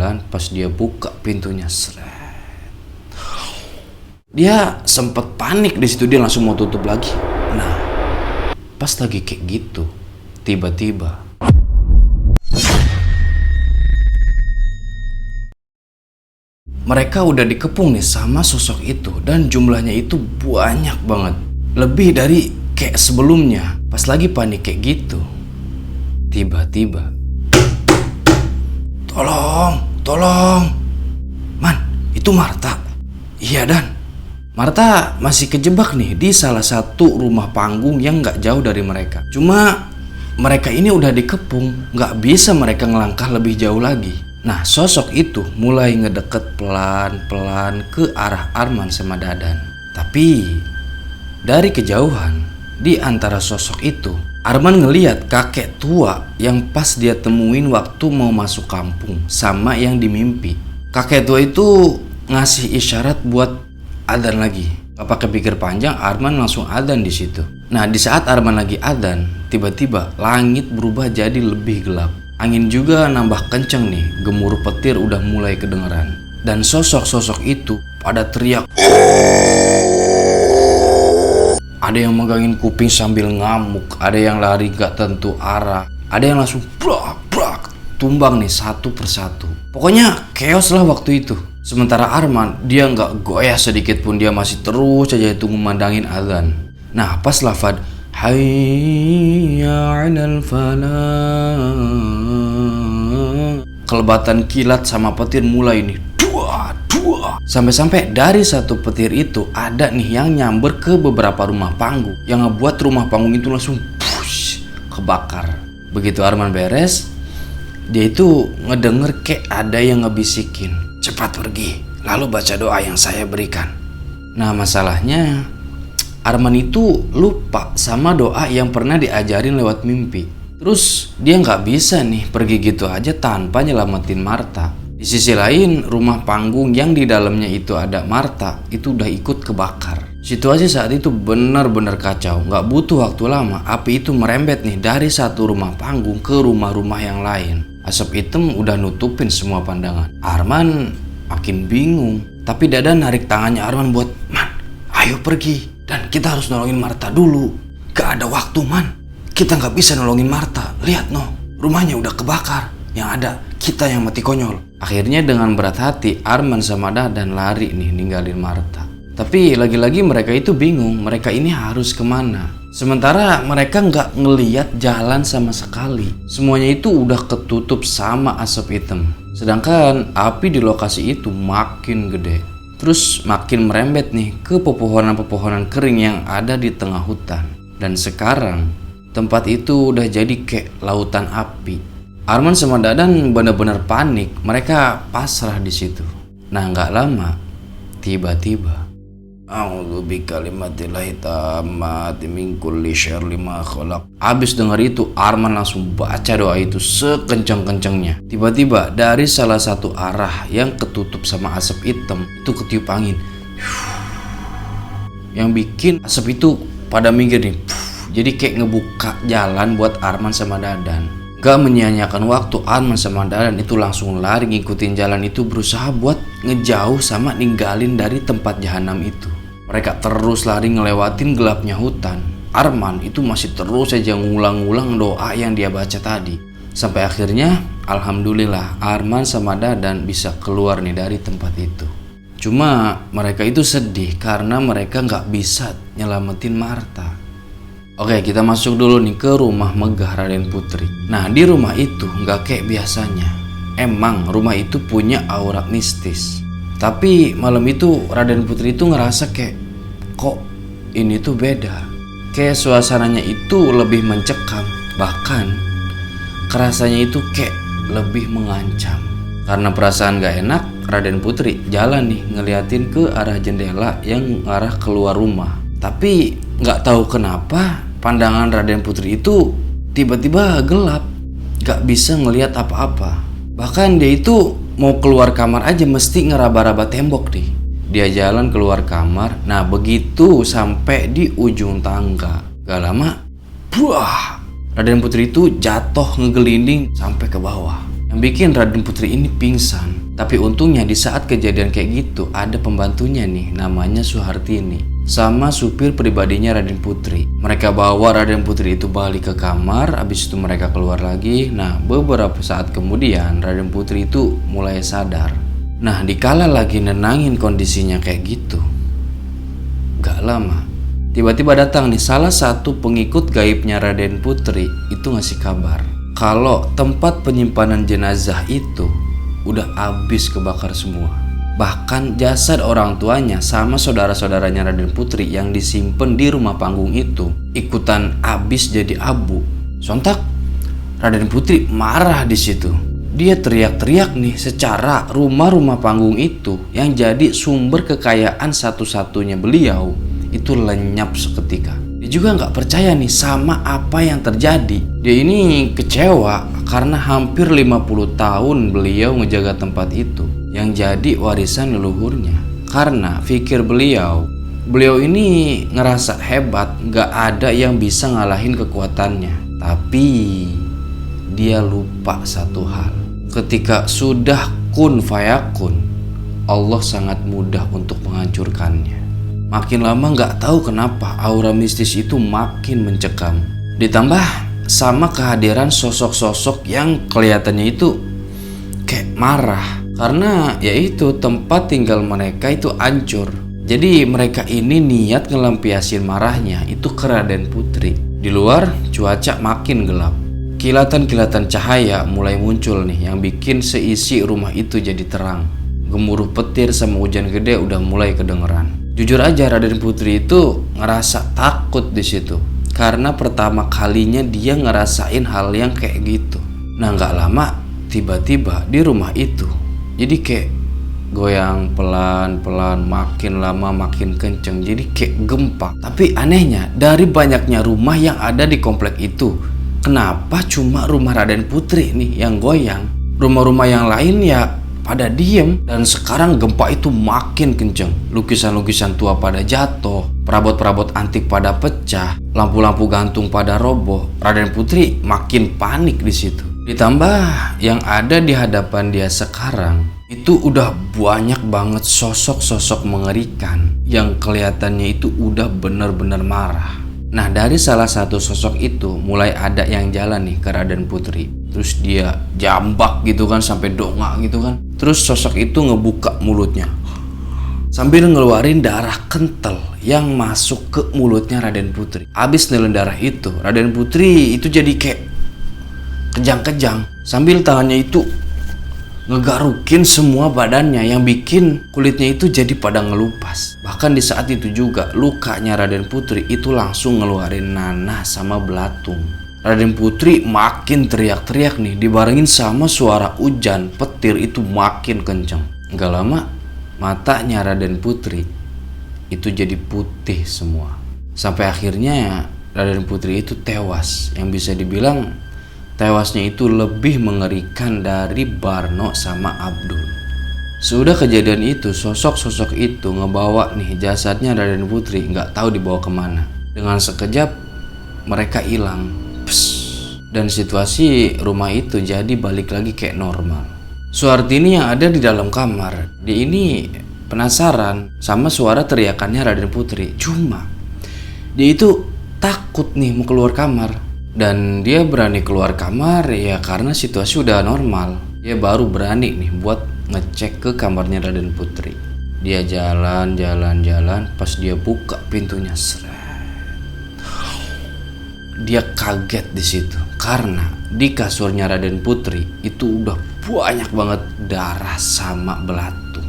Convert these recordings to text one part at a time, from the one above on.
kan, pas dia buka pintunya, seret. Dia sempet panik di situ, dia langsung mau tutup lagi. Nah, pas lagi kayak gitu, tiba-tiba mereka udah dikepung nih sama sosok itu, dan jumlahnya itu banyak banget. Lebih dari kayak sebelumnya. Pas lagi panik kayak gitu, tiba-tiba, tolong. Man, itu Marta. Iya, Dan. Marta masih kejebak nih di salah satu rumah panggung yang gak jauh dari mereka. Cuma mereka ini udah dikepung, gak bisa mereka ngelangkah lebih jauh lagi. Nah, sosok itu mulai ngedeket pelan-pelan ke arah Arman sama Dadan. Tapi dari kejauhan, di antara sosok itu, Arman ngeliat kakek tua yang pas dia temuin waktu mau masuk kampung sama yang dimimpi. Kakek tua itu ngasih isyarat buat adzan lagi. Gak pakai pikir panjang, Arman langsung adzan di situ. Nah, di saat Arman lagi adzan, tiba-tiba langit berubah jadi lebih gelap. Angin juga nambah kenceng nih, gemuruh petir udah mulai kedengeran. Dan sosok-sosok itu pada teriak. Ada yang megangin kuping sambil ngamuk, ada yang lari gak tentu arah, ada yang langsung brak tumbang nih satu persatu. Pokoknya chaos lah waktu itu. Sementara Arman, dia gak goyah sedikit pun, dia masih terus aja itu memandangin azan. Nah, pas lafad hayya 'alal falah, kelebatan kilat sama petir mulai nih, dua. Sampai-sampai dari satu petir itu ada nih yang nyamber ke beberapa rumah panggung, yang ngebuat rumah panggung itu langsung kebakar. Begitu Arman beres, dia itu ngedenger kayak ada yang ngebisikin, cepat pergi, lalu baca doa yang saya berikan. Nah, masalahnya Arman itu lupa sama doa yang pernah diajarin lewat mimpi. Terus dia nggak bisa nih pergi gitu aja tanpa nyelamatin Marta. Di sisi lain, rumah panggung yang di dalamnya itu ada Marta itu udah ikut kebakar. Situasi saat itu benar-benar kacau. Nggak butuh waktu lama, api itu merembet nih dari satu rumah panggung ke rumah-rumah yang lain. Asap hitam udah nutupin semua pandangan. Arman makin bingung, tapi Dadan narik tangannya Arman buat, Man, ayo pergi. Dan kita harus nolongin Marta dulu. Gak ada waktu, Man. Kita gak bisa nolongin Marta. Lihat, rumahnya udah kebakar. Yang ada, kita yang mati konyol. Akhirnya dengan berat hati, Arman sama Dadan lari nih ninggalin Marta. Tapi lagi-lagi mereka itu bingung, mereka ini harus kemana. Sementara mereka gak ngeliat jalan sama sekali. Semuanya itu udah ketutup sama asap hitam. Sedangkan api di lokasi itu makin gede. Terus makin merembet nih ke pepohonan-pepohonan kering yang ada di tengah hutan. Dan sekarang tempat itu udah jadi kayak lautan api. Arman sama Dadan benar-benar panik, mereka pasrah di situ. Nah, nggak lama, tiba-tiba, a'udzu bikalimatillahi tammati min kulli syarri ma khalaq. Abis denger itu, Arman langsung baca doa itu sekencang-kencangnya. Tiba-tiba dari salah satu arah yang ketutup sama asap hitam itu ketiup angin, yang bikin asap itu pada minggir nih. Jadi kayak ngebuka jalan buat Arman sama Dadan. Gak menyia-nyiakan waktu, Arman sama Dadan itu langsung lari ngikutin jalan itu, berusaha buat ngejauh sama ninggalin dari tempat jahanam itu. Mereka terus lari ngelewatin gelapnya hutan. Arman itu masih terus aja ngulang-ngulang doa yang dia baca tadi. Sampai akhirnya, alhamdulillah, Arman sama Dadan bisa keluar nih dari tempat itu. Cuma mereka itu sedih karena mereka gak bisa nyelamatin Marta. Oke, kita masuk dulu nih ke rumah megah Raden Putri. Nah, di rumah itu gak kayak biasanya. Emang rumah itu punya aura mistis. Tapi malam itu Raden Putri itu ngerasa kayak, kok ini tuh beda. Kayak suasananya itu lebih mencekam. Bahkan kerasanya itu kayak lebih mengancam. Karena perasaan gak enak, Raden Putri jalan nih ngeliatin ke arah jendela yang ngarah keluar rumah. Tapi gak tahu kenapa pandangan Raden Putri itu tiba-tiba gelap, gak bisa ngelihat apa-apa. Bahkan dia itu mau keluar kamar aja mesti ngeraba-raba tembok nih. Dia jalan keluar kamar, nah begitu sampai di ujung tangga, gak lama, buah, Raden Putri itu jatuh ngegelinding sampai ke bawah. Yang bikin Raden Putri ini pingsan. Tapi untungnya di saat kejadian kayak gitu ada pembantunya nih, namanya Suhartini, sama supir pribadinya Raden Putri. Mereka bawa Raden Putri itu balik ke kamar, habis itu mereka keluar lagi. Nah, beberapa saat kemudian Raden Putri itu mulai sadar. Nah, dikala lagi nenangin kondisinya kayak gitu, gak lama tiba-tiba datang nih salah satu pengikut gaibnya Raden Putri itu ngasih kabar kalau tempat penyimpanan jenazah itu udah habis kebakar semua. Bahkan jasad orang tuanya sama saudara-saudaranya Raden Putri yang disimpan di rumah panggung itu ikutan habis jadi abu. Sontak Raden Putri marah di situ. Dia teriak-teriak nih secara rumah-rumah panggung itu yang jadi sumber kekayaan satu-satunya beliau itu lenyap seketika. Dia juga nggak percaya nih sama apa yang terjadi. Dia ini kecewa karena hampir 50 tahun beliau ngejaga tempat itu yang jadi warisan leluhurnya. Karena pikir beliau ini ngerasa hebat, nggak ada yang bisa ngalahin kekuatannya. Tapi dia lupa satu hal. Ketika sudah kun fayakun, Allah sangat mudah untuk menghancurkannya. Makin lama nggak tahu kenapa aura mistis itu makin mencekam. Ditambah sama kehadiran sosok-sosok yang kelihatannya itu kayak marah. Karena yaitu tempat tinggal mereka itu hancur. Jadi mereka ini niat ngelampiasin marahnya itu ke Raden Putri. Di luar cuaca makin gelap. Kilatan-kilatan cahaya mulai muncul nih yang bikin seisi rumah itu jadi terang. Gemuruh petir sama hujan gede udah mulai kedengeran. Jujur aja Raden Putri itu ngerasa takut di situ karena pertama kalinya dia ngerasain hal yang kayak gitu. Nah, nggak lama tiba-tiba di rumah itu jadi kayak goyang pelan-pelan, makin lama makin kenceng, jadi kayak gempa. Tapi anehnya dari banyaknya rumah yang ada di komplek itu, kenapa cuma rumah Raden Putri nih yang goyang? Rumah-rumah yang lain ya pada diem. Dan sekarang gempa itu makin kenceng. Lukisan-lukisan tua pada jatuh, perabot-perabot antik pada pecah, lampu-lampu gantung pada roboh. Raden Putri makin panik di situ. Ditambah yang ada di hadapan dia sekarang itu udah banyak banget sosok-sosok mengerikan yang kelihatannya itu udah bener-bener marah. Nah, dari salah satu sosok itu mulai ada yang jalan nih ke Raden Putri. Terus dia jambak gitu kan sampai dongak gitu kan. Terus sosok itu ngebuka mulutnya sambil ngeluarin darah kental yang masuk ke mulutnya Raden Putri. Abis nelen darah itu, Raden Putri itu jadi kayak kejang-kejang sambil tangannya itu ngegarukin semua badannya yang bikin kulitnya itu jadi pada ngelupas. Bahkan di saat itu juga lukanya Raden Putri itu langsung ngeluarin nanah sama belatung. Raden Putri makin teriak-teriak nih dibarengin sama suara hujan petir itu makin kenceng. Gak lama matanya Raden Putri itu jadi putih semua. Sampai akhirnya Raden Putri itu tewas. Yang bisa dibilang tewasnya itu lebih mengerikan dari Barno sama Abdul. Sudah kejadian itu, sosok-sosok itu ngebawa nih jasadnya Raden Putri, nggak tahu dibawa kemana. Dengan sekejap mereka hilang. Dan situasi rumah itu jadi balik lagi kayak normal. Suhartini yang ada di dalam kamar, dia ini penasaran sama suara teriakannya Raden Putri. Cuma dia itu takut nih mau keluar kamar. Dan dia berani keluar kamar ya karena situasi udah normal. Dia baru berani nih buat ngecek ke kamarnya Raden Putri. Dia jalan, pas dia buka pintunya, dia kaget di situ karena di kasurnya Raden Putri itu udah banyak banget darah sama belatung.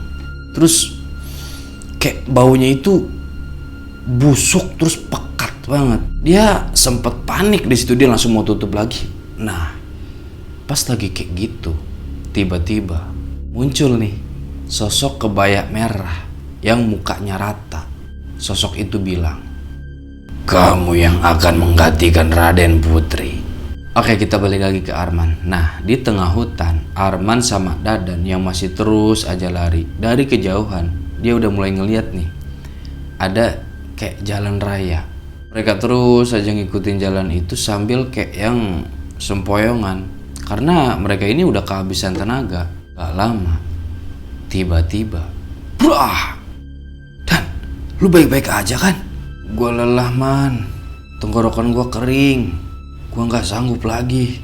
Terus kayak baunya itu busuk terus pekat banget. Dia sempet panik di situ, dia langsung mau tutup lagi. Nah, pas lagi kayak gitu, tiba-tiba muncul nih sosok kebaya merah yang mukanya rata. Sosok itu bilang, "Kamu yang akan menggantikan Raden Putri." Oke, kita balik lagi ke Arman. Nah, di tengah hutan, Arman sama Dadan yang masih terus aja lari. Dari kejauhan, dia udah mulai ngeliat nih ada kayak jalan raya. Mereka terus aja ngikutin jalan itu sambil kayak yang sempoyongan. Karena mereka ini udah kehabisan tenaga. Gak lama tiba-tiba, brah! Dan, lu baik-baik aja kan? Gua lelah man, tenggorokan gua kering, gua nggak sanggup lagi.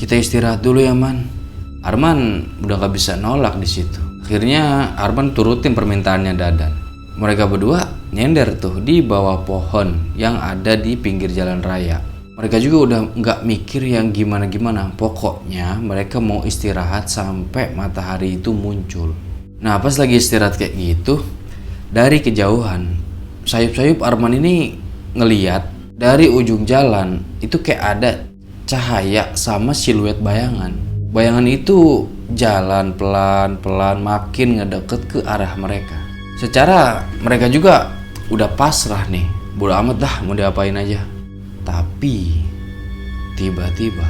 Kita istirahat dulu ya man. Arman udah nggak bisa nolak di situ. Akhirnya Arman turutin permintaannya Dadan. Mereka berdua nyender tuh di bawah pohon yang ada di pinggir jalan raya. Mereka juga udah nggak mikir yang gimana-gimana. Pokoknya mereka mau istirahat sampai matahari itu muncul. Nah pas lagi istirahat kayak gitu, dari kejauhan sayup-sayup Arman ini ngeliat dari ujung jalan itu kayak ada cahaya sama siluet bayangan. Bayangan itu jalan pelan-pelan makin ngedeket ke arah mereka. Secara mereka juga udah pasrah nih, bodo amat dah mau diapain aja. Tapi tiba-tiba,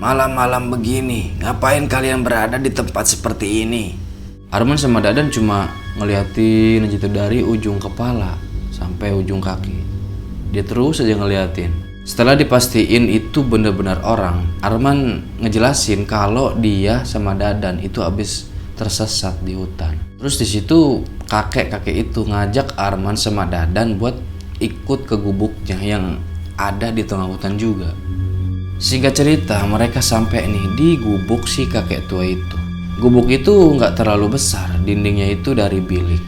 malam-malam begini ngapain kalian berada di tempat seperti ini? Arman sama Dadan cuma ngeliatin aja tuh dari ujung kepala sampai ujung kaki. Dia terus aja ngeliatin. Setelah dipastiin itu benar-benar orang, Arman ngejelasin kalau dia sama Dadan itu habis tersesat di hutan. Terus di situ kakek-kakek itu ngajak Arman sama Dadan buat ikut ke gubuknya yang ada di tengah hutan juga. Singkat cerita mereka sampai nih di gubuk si kakek tua itu. Gubuk itu nggak terlalu besar, dindingnya itu dari bilik.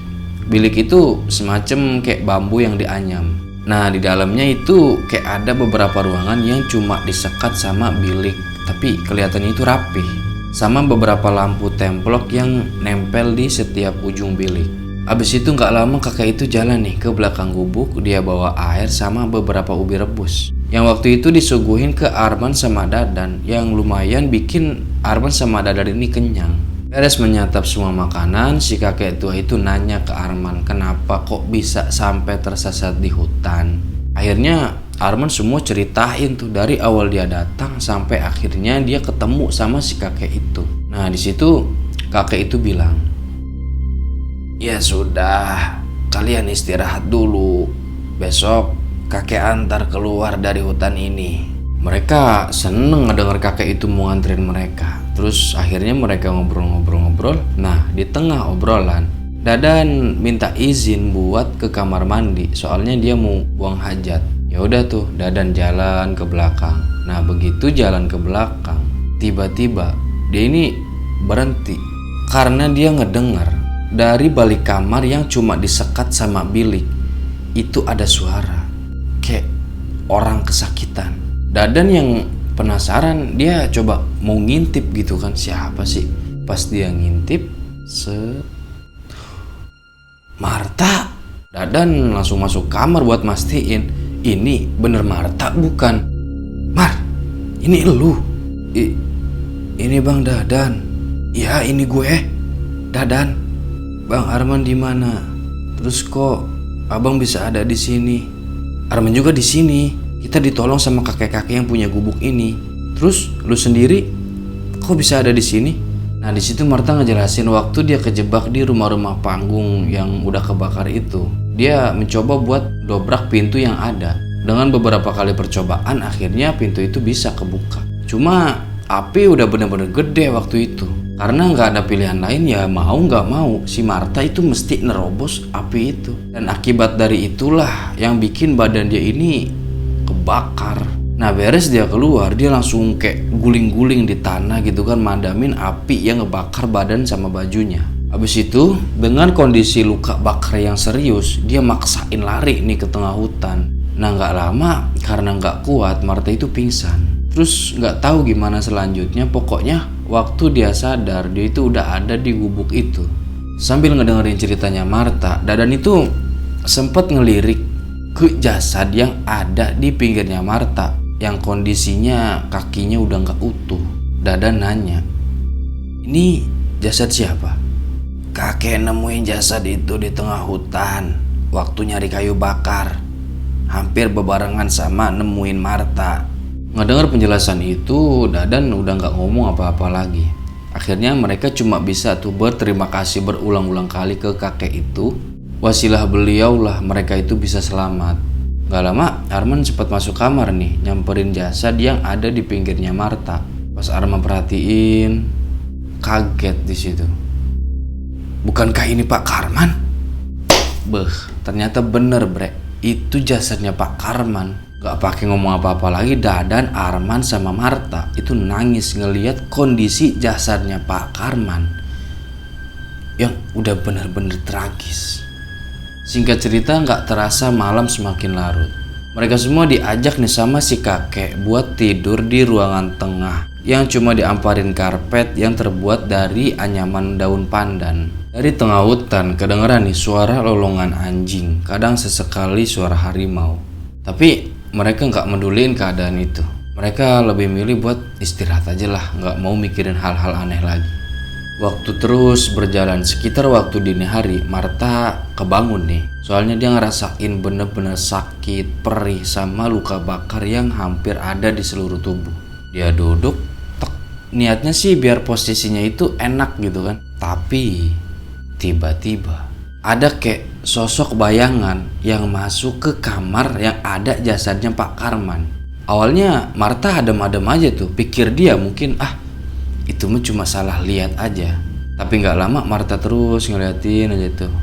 Bilik itu semacam kayak bambu yang dianyam. Nah di dalamnya itu kayak ada beberapa ruangan yang cuma disekat sama bilik, tapi kelihatannya itu rapih, sama beberapa lampu templok yang nempel di setiap ujung bilik. Abis itu nggak lama kakek itu jalan nih ke belakang gubuk, dia bawa air sama beberapa ubi rebus yang waktu itu disuguhin ke Arman sama Dadan, yang lumayan bikin Arman sama Dadan ini kenyang. Beres menyantap semua makanan, si kakek tua itu nanya ke Arman kenapa kok bisa sampai tersesat di hutan. Akhirnya Arman semua ceritain tuh dari awal dia datang sampai akhirnya dia ketemu sama si kakek itu. Nah di situ kakek itu bilang, ya sudah, kalian istirahat dulu. Besok kakek antar keluar dari hutan ini. Mereka seneng ngedenger kakek itu mau nganterin mereka. Terus akhirnya mereka ngobrol-ngobrol. Nah di tengah obrolan, Dadan minta izin buat ke kamar mandi. Soalnya dia mau buang hajat. Ya udah tuh Dadan jalan ke belakang. Nah begitu jalan ke belakang, tiba-tiba dia ini berhenti karena dia ngedengar dari balik kamar yang cuma disekat sama bilik itu ada suara kayak orang kesakitan. Dadan yang penasaran, dia coba mau ngintip gitu kan, siapa sih. Pas dia ngintip, Marta. Dadan langsung masuk kamar buat mastiin ini bener Marta bukan. Mar, ini elu? Ini Bang Dadan. Ya ini gue, Dadan. Bang Arman di mana? Terus kok abang bisa ada di sini? Arman juga di sini. Kita ditolong sama kakek-kakek yang punya gubuk ini. Terus lu sendiri kok bisa ada di sini? Nah di situ Marta ngejelasin waktu dia kejebak di rumah-rumah panggung yang udah kebakar itu. Dia mencoba buat dobrak pintu yang ada. Dengan beberapa kali percobaan akhirnya pintu itu bisa kebuka. Cuma api udah bener-bener gede waktu itu. Karena nggak ada pilihan lain, ya mau nggak mau si Marta itu mesti nerobos api itu. Dan akibat dari itulah yang bikin badan dia ini kebakar. Nah beres dia keluar, dia langsung kayak guling-guling di tanah gitu kan, madamin api yang ngebakar badan sama bajunya. Habis itu dengan kondisi luka bakar yang serius, dia maksain lari nih ke tengah hutan. Nah nggak lama karena nggak kuat, Marta itu pingsan. Terus nggak tahu gimana selanjutnya, pokoknya waktu dia sadar dia itu udah ada di gubuk itu. Sambil ngedengerin ceritanya Marta, Dadan itu sempet ngelirik ke jasad yang ada di pinggirnya Marta, yang kondisinya kakinya udah nggak utuh. Dadan nanya, ini jasad siapa? Kakek nemuin jasad itu di tengah hutan waktu nyari kayu bakar, hampir bebarengan sama nemuin Marta. Ngedengar penjelasan itu, Dadan udah nggak ngomong apa-apa lagi. Akhirnya mereka cuma bisa tuh berterima kasih berulang-ulang kali ke kakek itu. Wasilah beliau lah mereka itu bisa selamat. Gak lama Arman sempat masuk kamar nih, nyamperin jasad yang ada di pinggirnya Marta. Pas Arman perhatiin, kaget di situ. Bukankah ini Pak Karman? Ternyata bener bre, itu jasadnya Pak Karman. Gak pakai ngomong apa-apa lagi, Dadan, Arman sama Marta itu nangis ngelihat kondisi jasadnya Pak Karman yang udah bener-bener tragis. Singkat cerita, gak terasa malam semakin larut. Mereka semua diajak nih sama si kakek buat tidur di ruangan tengah yang cuma diamparin karpet yang terbuat dari anyaman daun pandan. Dari tengah hutan kedengeran nih suara lolongan anjing, kadang sesekali suara harimau. Tapi mereka nggak meduliin keadaan itu. Mereka lebih milih buat istirahat aja lah, nggak mau mikirin hal-hal aneh lagi. Waktu terus berjalan, sekitar waktu dini hari, Marta kebangun nih. Soalnya dia ngerasain bener-bener sakit, perih, sama luka bakar yang hampir ada di seluruh tubuh. Dia duduk, niatnya sih biar posisinya itu enak gitu kan. Tapi tiba-tiba ada kayak sosok bayangan yang masuk ke kamar yang ada jasadnya Pak Karman. Awalnya Marta adem-adem aja tuh, pikir dia mungkin itu mah cuma salah lihat aja. Tapi gak lama Marta terus ngeliatin aja tuh.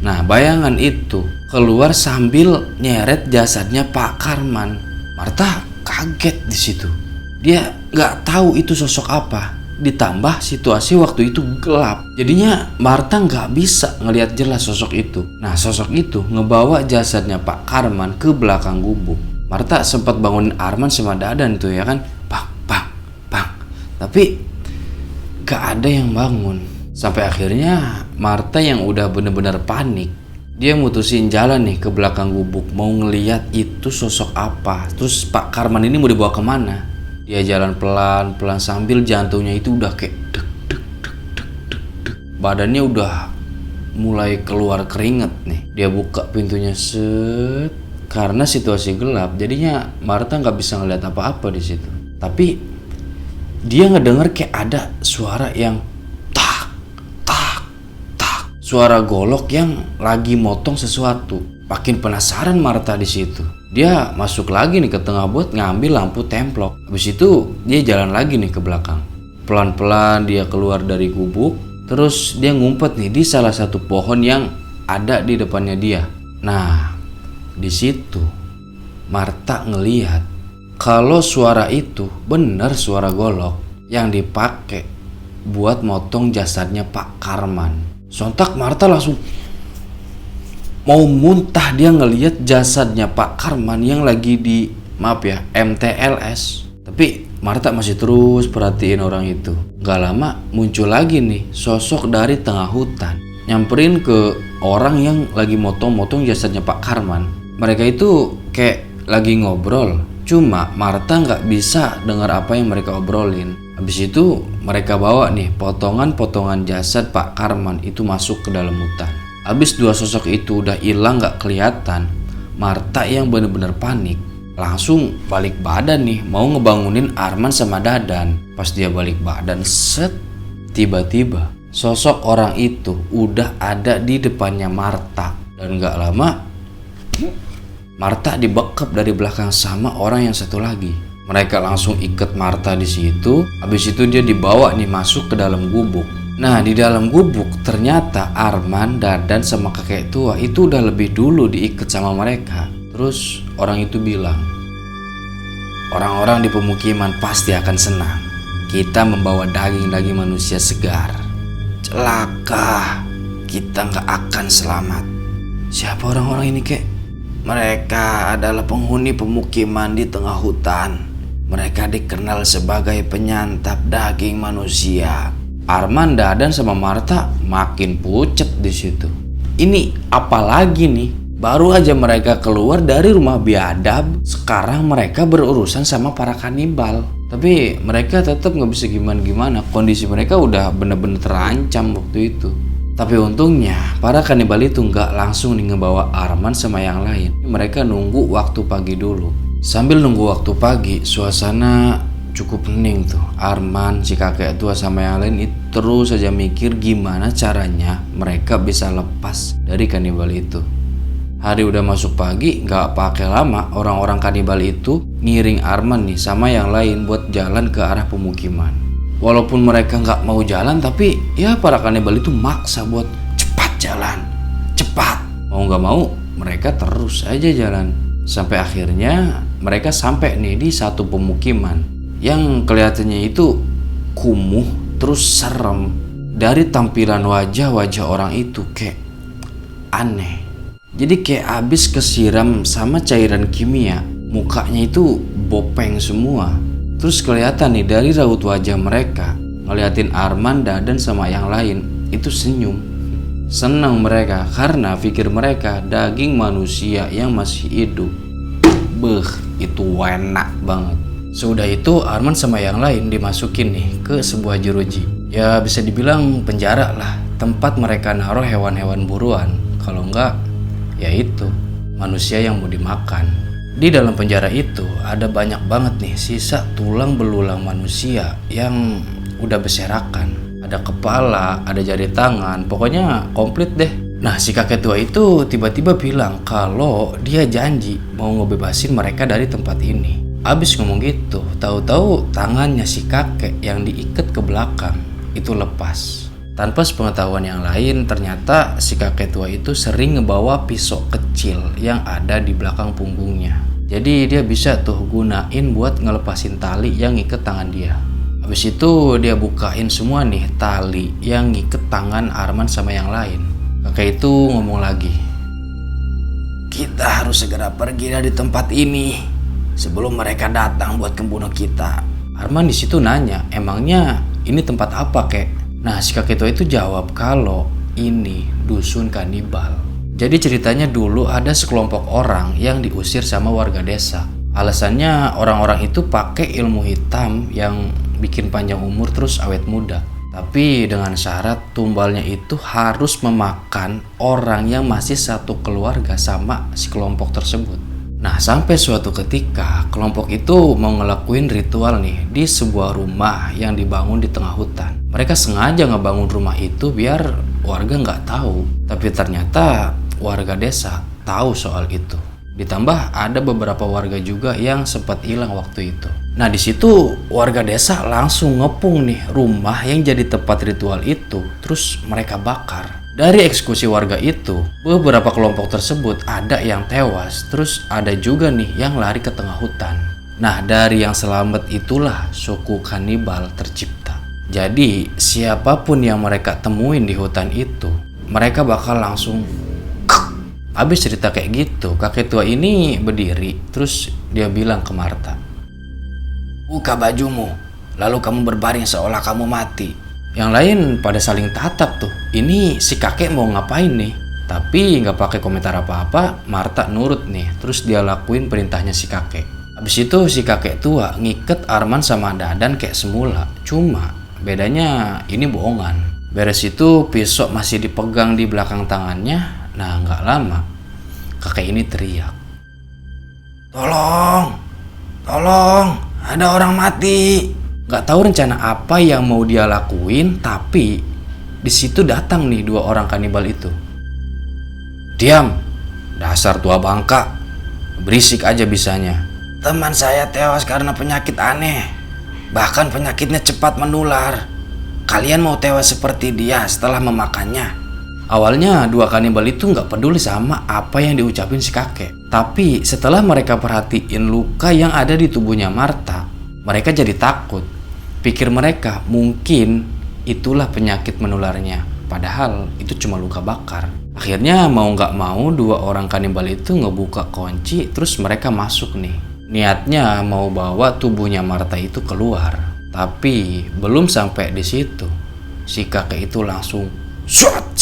Nah, bayangan itu keluar sambil nyeret jasadnya Pak Karman. Marta kaget di situ. Dia gak tahu itu sosok apa. Ditambah situasi waktu itu gelap. Jadinya Marta gak bisa ngelihat jelas sosok itu. Nah, sosok itu ngebawa jasadnya Pak Karman ke belakang gubuk. Marta sempat bangunin Arman sama Dadan tuh ya kan. Tapi gak ada yang bangun. Sampai akhirnya Marta yang udah bener-bener panik, dia mutusin jalan nih ke belakang gubuk, mau ngeliat itu sosok apa. Terus Pak Karman ini mau dibawa kemana. Dia jalan pelan-pelan sambil jantungnya itu udah kayak deg. Badannya udah mulai keluar keringet nih. Dia buka pintunya set. Karena situasi gelap, jadinya Marta gak bisa ngeliat apa-apa di situ. Tapi dia ngedenger kayak ada suara yang tak. Suara golok yang lagi motong sesuatu. Makin penasaran Marta di situ. Dia masuk lagi nih ke tengah buat ngambil lampu templok. Habis itu dia jalan lagi nih ke belakang. Pelan-pelan dia keluar dari gubuk. Terus dia ngumpet nih di salah satu pohon yang ada di depannya dia. Nah, di situ Marta ngelihat kalau suara itu bener suara golok yang dipakai buat motong jasadnya Pak Karman. Sontak Marta langsung mau muntah, dia ngelihat jasadnya Pak Karman yang lagi di MTLS. Tapi Marta masih terus perhatiin orang itu. Gak lama muncul lagi nih sosok dari tengah hutan, nyamperin ke orang yang lagi motong-motong jasadnya Pak Karman. Mereka itu kayak lagi ngobrol. Cuma Marta nggak bisa dengar apa yang mereka obrolin. Habis itu mereka bawa nih potongan-potongan jasad Pak Karman itu masuk ke dalam hutan. Habis dua sosok itu udah hilang nggak kelihatan, Marta yang bener-bener panik langsung balik badan nih, mau ngebangunin Arman sama Dadan. Pas dia balik badan set, tiba-tiba sosok orang itu udah ada di depannya Marta. Dan nggak lama Marta dibekap dari belakang sama orang yang satu lagi. Mereka langsung ikat Marta di situ. Habis itu dia dibawa nih masuk ke dalam gubuk. Nah, di dalam gubuk ternyata Arman, Dadan sama kakek tua itu udah lebih dulu diikat sama mereka. Terus orang itu bilang, orang-orang di pemukiman pasti akan senang. Kita membawa daging-daging manusia segar. Celaka, kita nggak akan selamat. Siapa orang-orang ini kek? Mereka adalah penghuni pemukiman di tengah hutan. Mereka dikenal sebagai penyantap daging manusia. Arman, Dadan sama Marta makin pucet di situ. Ini apalagi nih? Baru aja mereka keluar dari rumah biadab, sekarang mereka berurusan sama para kanibal. Tapi mereka tetap nggak bisa gimana-gimana. Kondisi mereka udah bener-bener terancam waktu itu. Tapi untungnya para kanibal itu nggak langsung ngebawa Arman sama yang lain. Mereka nunggu waktu pagi dulu. Sambil nunggu waktu pagi, suasana cukup hening tuh. Arman, si kakek tua sama yang lain itu terus saja mikir gimana caranya mereka bisa lepas dari kanibal itu. Hari udah masuk pagi, nggak pakai lama orang-orang kanibal itu ngiring Arman nih sama yang lain buat jalan ke arah pemukiman. Walaupun mereka nggak mau jalan, tapi ya para kanibal itu maksa buat cepat jalan, cepat. Mau nggak mau mereka terus aja jalan. Sampai akhirnya mereka sampai nih di satu pemukiman yang kelihatannya itu kumuh terus serem. Dari tampilan wajah-wajah orang itu kayak aneh. Jadi kayak abis kesiram sama cairan kimia. Mukanya itu bopeng semua. Terus kelihatan nih dari raut wajah mereka, ngeliatin Arman, Dadan sama yang lain itu senyum. Senang mereka karena pikir mereka daging manusia yang masih hidup. Beuh, itu enak banget. Sudah itu Arman sama yang lain dimasukin nih ke sebuah jeruji. Ya bisa dibilang penjara lah, tempat mereka naruh hewan-hewan buruan. Kalau enggak, ya itu manusia yang mau dimakan. Di dalam penjara itu ada banyak banget nih sisa tulang belulang manusia yang udah berserakan. Ada kepala, ada jari tangan, pokoknya komplit deh. Nah si kakek tua itu tiba-tiba bilang kalau dia janji mau ngebebasin mereka dari tempat ini. Abis ngomong gitu, tahu-tahu tangannya si kakek yang diikat ke belakang itu lepas. Tanpa sepengetahuan yang lain, ternyata si kakek tua itu sering ngebawa pisau kecil yang ada di belakang punggungnya. Jadi dia bisa tuh gunain buat ngelepasin tali yang ngiket tangan dia. Habis itu dia bukain semua nih tali yang ngiket tangan Arman sama yang lain. Kakek itu ngomong lagi, "Kita harus segera pergi dari tempat ini sebelum mereka datang buat membunuh kita." Arman di situ nanya, "Emangnya ini tempat apa, kek?" Nah si kakek tua itu jawab kalau ini dusun kanibal. Jadi ceritanya dulu ada sekelompok orang yang diusir sama warga desa. Alasannya orang-orang itu pakai ilmu hitam yang bikin panjang umur terus awet muda. Tapi dengan syarat tumbalnya itu harus memakan orang yang masih satu keluarga sama si kelompok tersebut. Nah sampai suatu ketika kelompok itu mau ngelakuin ritual nih di sebuah rumah yang dibangun di tengah hutan. Mereka sengaja ngebangun rumah itu biar warga nggak tahu. Tapi ternyata warga desa tahu soal itu. Ditambah ada beberapa warga juga yang sempat hilang waktu itu. Nah di situ warga desa langsung ngepung nih rumah yang jadi tempat ritual itu. Terus mereka bakar. Dari eksekusi warga itu, beberapa kelompok tersebut ada yang tewas, terus ada juga nih yang lari ke tengah hutan. Nah, dari yang selamat itulah suku kanibal tercipta. Jadi, siapapun yang mereka temuin di hutan itu, mereka bakal langsung habis cerita kayak gitu, kakek tua ini berdiri, terus dia bilang ke Marta, "Buka bajumu, lalu kamu berbaring seolah kamu mati." Yang lain pada saling tatap tuh. Ini si kakek mau ngapain nih? Tapi nggak pakai komentar apa-apa, Marta nurut nih. Terus dia lakuin perintahnya si kakek. Habis itu si kakek tua ngiket Arman sama Dadan kayak semula. Cuma bedanya ini bohongan. Beres itu pisau masih dipegang di belakang tangannya. Nah nggak lama kakek ini teriak, "Tolong, tolong, ada orang mati." Gak tahu rencana apa yang mau dia lakuin, tapi di situ datang nih dua orang kanibal itu. "Diam, dasar tua bangka, berisik aja bisanya. Teman saya tewas karena penyakit aneh, bahkan penyakitnya cepat menular. Kalian mau tewas seperti dia setelah memakannya?" Awalnya dua kanibal itu gak peduli sama apa yang diucapin si kakek. Tapi setelah mereka perhatiin luka yang ada di tubuhnya Marta, mereka jadi takut. Pikir mereka mungkin itulah penyakit menularnya. Padahal itu cuma luka bakar. Akhirnya mau gak mau dua orang kanibal itu ngebuka kunci. Terus mereka masuk nih. Niatnya mau bawa tubuhnya Marta itu keluar. Tapi belum sampai di situ, si kakek itu langsung suat.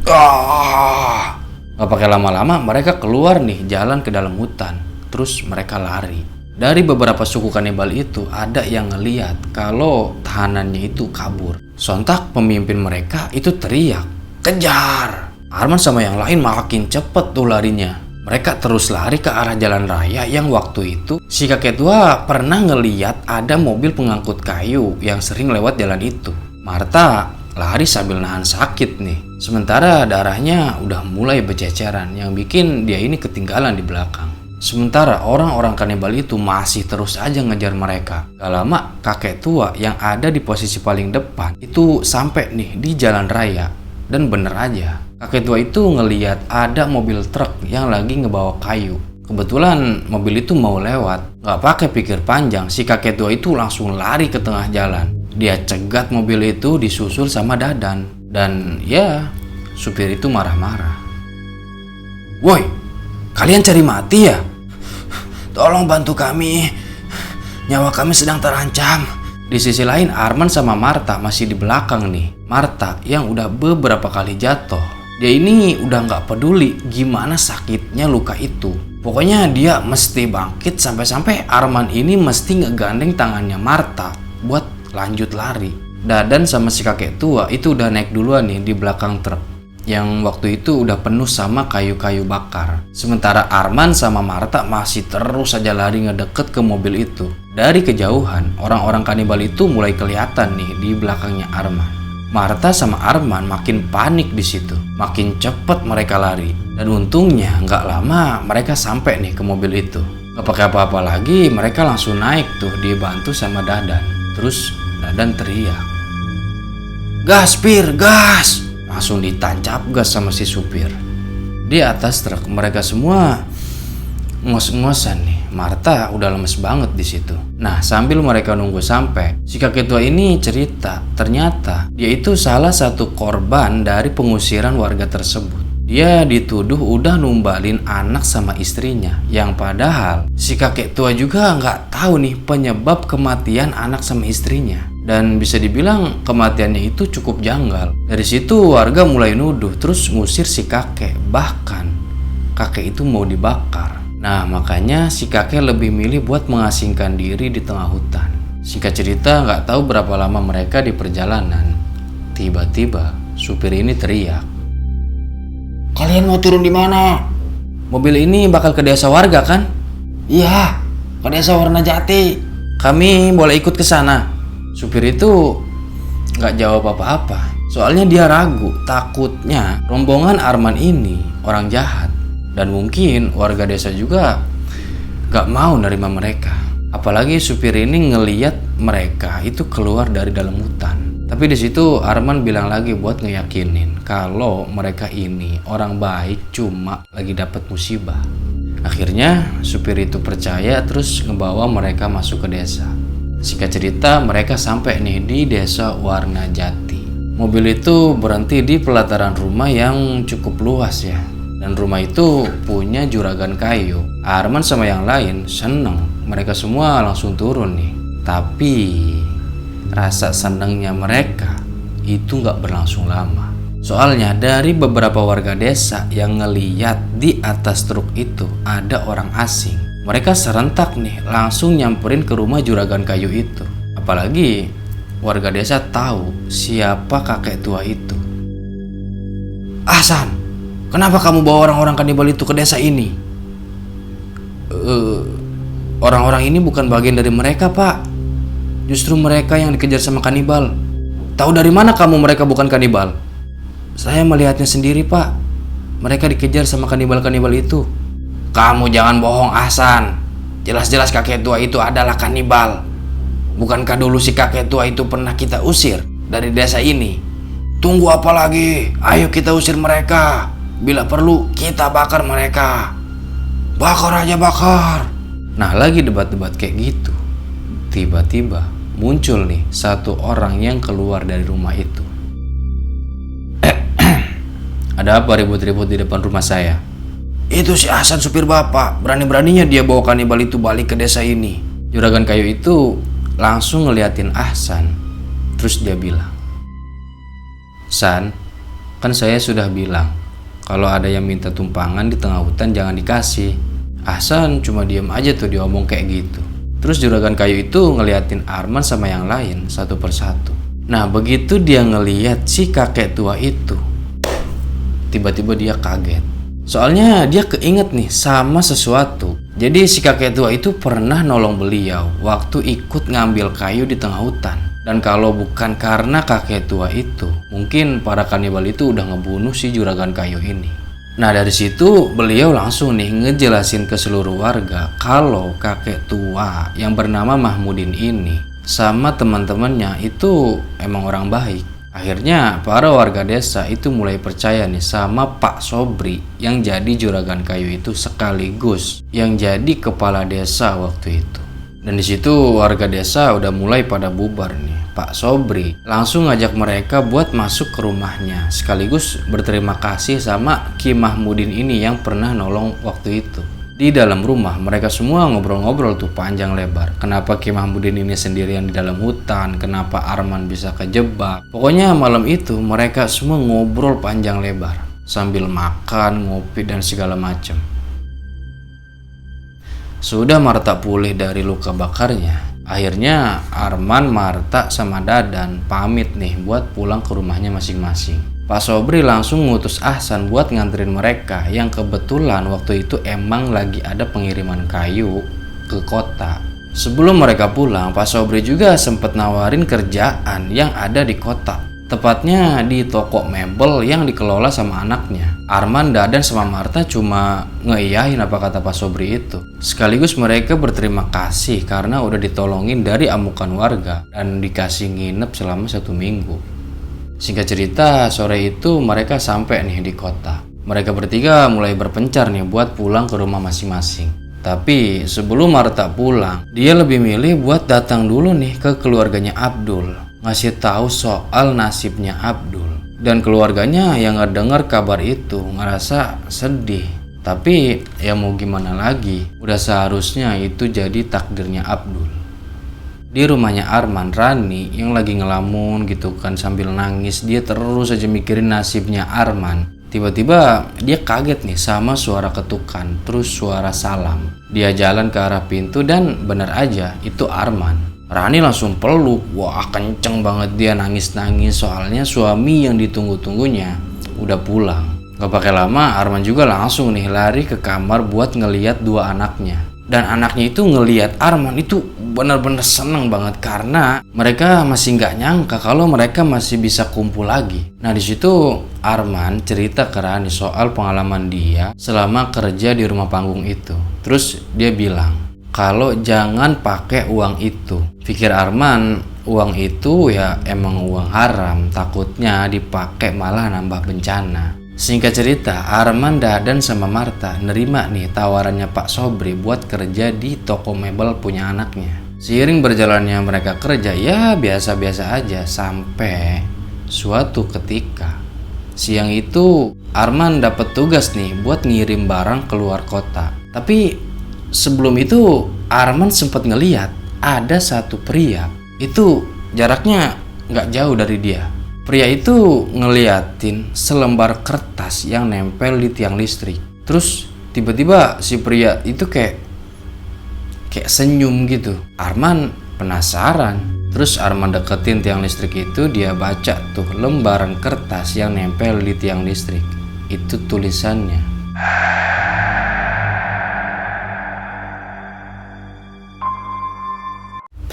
Gak pakai lama-lama mereka keluar nih jalan ke dalam hutan. Terus mereka lari. Dari beberapa suku kanibal itu ada yang ngeliat kalau tahanannya itu kabur. Sontak pemimpin mereka itu teriak, "Kejar!" Arman sama yang lain makin cepet tuh larinya. Mereka terus lari ke arah jalan raya yang waktu itu si kakek tua pernah ngeliat ada mobil pengangkut kayu yang sering lewat jalan itu. Marta lari sambil nahan sakit nih. Sementara darahnya udah mulai berceceran yang bikin dia ini ketinggalan di belakang. Sementara orang-orang kanibal itu masih terus aja ngejar mereka. Gak lama kakek tua yang ada di posisi paling depan itu sampai nih di jalan raya. Dan bener aja, kakek tua itu ngeliat ada mobil truk yang lagi ngebawa kayu. Kebetulan mobil itu mau lewat. Gak pakai pikir panjang, si kakek tua itu langsung lari ke tengah jalan. Dia cegat mobil itu disusul sama Dadan. Dan ya, supir itu marah-marah. "Woi, kalian cari mati ya? Tolong bantu kami, nyawa kami sedang terancam." Di sisi lain Arman sama Marta masih di belakang nih. Marta yang udah beberapa kali jatuh. Dia ini udah gak peduli gimana sakitnya luka itu. Pokoknya dia mesti bangkit sampai-sampai Arman ini mesti ngegandeng tangannya Marta buat lanjut lari. Dadan sama si kakek tua itu udah naik duluan nih di belakang truk yang waktu itu udah penuh sama kayu-kayu bakar. Sementara Arman sama Marta masih terus saja lari ngedeket ke mobil itu. Dari kejauhan, orang-orang kanibal itu mulai kelihatan nih di belakangnya Arman. Marta sama Arman makin panik di situ. Makin cepet mereka lari. Dan untungnya nggak lama mereka sampai nih ke mobil itu. Gak pakai apa-apa lagi, mereka langsung naik tuh dibantu sama Dadan. Terus Dadan teriak, "Gas, Pir, gas!" Langsung ditancap gas sama si supir. Di atas truk mereka semua ngos-ngosan nih. Marta udah lemes banget di situ. Nah, sambil mereka nunggu sampai, si kakek tua ini cerita, ternyata dia itu salah satu korban dari pengusiran warga tersebut. Dia dituduh udah numbalin anak sama istrinya, yang padahal si kakek tua juga nggak tahu nih penyebab kematian anak sama istrinya. Dan bisa dibilang kematiannya itu cukup janggal. Dari situ warga mulai nuduh, terus ngusir si kakek. Bahkan kakek itu mau dibakar. Nah, makanya si kakek lebih milih buat mengasingkan diri di tengah hutan. Singkat cerita, nggak tahu berapa lama mereka di perjalanan. Tiba-tiba supir ini teriak, "Kalian mau turun di mana? Mobil ini bakal ke desa warga kan?" "Iya, ke desa Warnajati. Kami boleh ikut ke sana." Supir itu nggak jawab apa-apa. Soalnya dia ragu, takutnya rombongan Arman ini orang jahat. Dan mungkin warga desa juga nggak mau nerima mereka. Apalagi supir ini ngeliat mereka itu keluar dari dalam hutan. Tapi di situ Arman bilang lagi buat ngeyakinin kalau mereka ini orang baik, cuma lagi dapat musibah. Akhirnya supir itu percaya, terus ngebawa mereka masuk ke desa. Singkat cerita, mereka sampai nih di desa Warnajati. Mobil itu berhenti di pelataran rumah yang cukup luas ya. Dan rumah itu punya juragan kayu. Arman sama yang lain seneng. Mereka semua langsung turun nih. Tapi rasa senengnya mereka itu gak berlangsung lama. Soalnya dari beberapa warga desa yang ngeliat di atas truk itu ada orang asing. Mereka serentak nih langsung nyamperin ke rumah juragan kayu itu. Apalagi warga desa tahu siapa kakek tua itu. "Ahsan, kenapa kamu bawa orang-orang kanibal itu ke desa ini?" Orang-orang ini bukan bagian dari mereka, Pak. Justru mereka yang dikejar sama kanibal." "Tahu dari mana kamu mereka bukan kanibal?" "Saya melihatnya sendiri, Pak. Mereka dikejar sama kanibal-kanibal itu." "Kamu jangan bohong, Ahsan. Jelas-jelas kakek tua itu adalah kanibal. Bukankah dulu si kakek tua itu pernah kita usir dari desa ini? Tunggu apa lagi? Ayo kita usir mereka. Bila perlu kita bakar mereka. Bakar aja, bakar." Nah, lagi debat-debat kayak gitu, tiba-tiba muncul nih satu orang yang keluar dari rumah itu. "Ada apa ribut-ribut di depan rumah saya?" "Itu si Ahsan, supir bapak. Berani-beraninya dia bawa kanibal itu balik ke desa ini." Juragan kayu itu langsung ngeliatin Ahsan. Terus dia bilang, "San, kan saya sudah bilang kalau ada yang minta tumpangan di tengah hutan jangan dikasih." Ahsan cuma diem aja tuh, dia ngomong kayak gitu. Terus juragan kayu itu ngeliatin Arman sama yang lain satu persatu. Nah, begitu dia ngeliat si kakek tua itu, tiba-tiba dia kaget. Soalnya dia keinget nih sama sesuatu. Jadi si kakek tua itu pernah nolong beliau waktu ikut ngambil kayu di tengah hutan. Dan kalau bukan karena kakek tua itu, mungkin para kanibal itu udah ngebunuh si juragan kayu ini. Nah dari situ beliau langsung nih ngejelasin ke seluruh warga kalau kakek tua yang bernama Mahmudin ini sama teman-temannya itu emang orang baik. Akhirnya para warga desa itu mulai percaya nih sama Pak Sobri yang jadi juragan kayu itu sekaligus yang jadi kepala desa waktu itu. Dan di situ warga desa udah mulai pada bubar nih. Pak Sobri langsung ngajak mereka buat masuk ke rumahnya sekaligus berterima kasih sama Ki Mahmudin ini yang pernah nolong waktu itu. Di dalam rumah mereka semua ngobrol-ngobrol tuh panjang lebar. Kenapa Ki Mahmudin ini sendirian di dalam hutan? Kenapa Arman bisa kejebak? Pokoknya malam itu mereka semua ngobrol panjang lebar sambil makan, ngopi dan segala macam. Sudah Marta pulih dari luka bakarnya, akhirnya Arman, Marta sama Dadan pamit nih buat pulang ke rumahnya masing-masing. Pak Sobri langsung ngutus Ahsan buat nganterin mereka yang kebetulan waktu itu emang lagi ada pengiriman kayu ke kota. Sebelum mereka pulang, Pak Sobri juga sempat nawarin kerjaan yang ada di kota, tepatnya di toko mebel yang dikelola sama anaknya. Arman, Dadan sama Marta cuma ngeiyahin apa kata Pak Sobri itu. Sekaligus mereka berterima kasih karena udah ditolongin dari amukan warga dan dikasih nginep selama 1 minggu. Singkat cerita, sore itu mereka sampai nih di kota. Mereka bertiga mulai berpencar nih buat pulang ke rumah masing-masing. Tapi sebelum Marta pulang, dia lebih milih buat datang dulu nih ke keluarganya Abdul, ngasih tahu soal nasibnya Abdul. Dan keluarganya yang ngedengar kabar itu ngerasa sedih. Tapi ya mau gimana lagi, udah seharusnya itu jadi takdirnya Abdul. Di rumahnya Arman, Rani yang lagi ngelamun gitu kan sambil nangis, dia terus aja mikirin nasibnya Arman. Tiba-tiba dia kaget nih sama suara ketukan, terus suara salam. Dia jalan ke arah pintu dan benar aja itu Arman. Rani langsung peluk, wah kenceng banget dia nangis-nangis soalnya suami yang ditunggu-tunggunya udah pulang. Gak pakai lama Arman juga langsung nih lari ke kamar buat ngeliat 2 anaknya. Dan anaknya itu ngeliat Arman itu benar-benar seneng banget karena mereka masih nggak nyangka kalau mereka masih bisa kumpul lagi. Nah di situ Arman cerita ke Rani soal pengalaman dia selama kerja di rumah panggung itu. Terus dia bilang kalau jangan pakai uang itu. Pikir Arman uang itu ya emang uang haram, takutnya dipakai malah nambah bencana. Singkat cerita, Arman, Dadan sama Marta nerima nih tawarannya Pak Sobri buat kerja di toko mebel punya anaknya. Seiring berjalannya mereka kerja ya biasa-biasa aja sampai suatu ketika siang itu Arman dapat tugas nih buat ngirim barang keluar kota. Tapi sebelum itu Arman sempat ngeliat ada satu pria itu jaraknya nggak jauh dari dia. Pria itu ngeliatin selembar kertas yang nempel di tiang listrik. Terus tiba-tiba si pria itu kayak senyum gitu. Arman penasaran. Terus Arman deketin tiang listrik itu, dia baca tuh lembaran kertas yang nempel di tiang listrik. Itu tulisannya.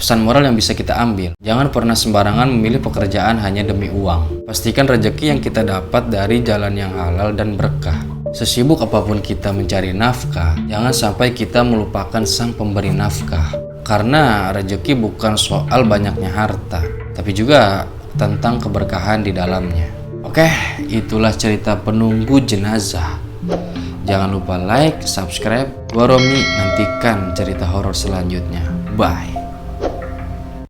Pesan moral yang bisa kita ambil, jangan pernah sembarangan memilih pekerjaan hanya demi uang. Pastikan rezeki yang kita dapat dari jalan yang halal dan berkah. Sesibuk apapun kita mencari nafkah, jangan sampai kita melupakan sang pemberi nafkah. Karena rezeki bukan soal banyaknya harta, tapi juga tentang keberkahan di dalamnya. Oke, itulah cerita penunggu jenazah. Jangan lupa like, subscribe. Gua Romi, nantikan cerita horor selanjutnya. Bye.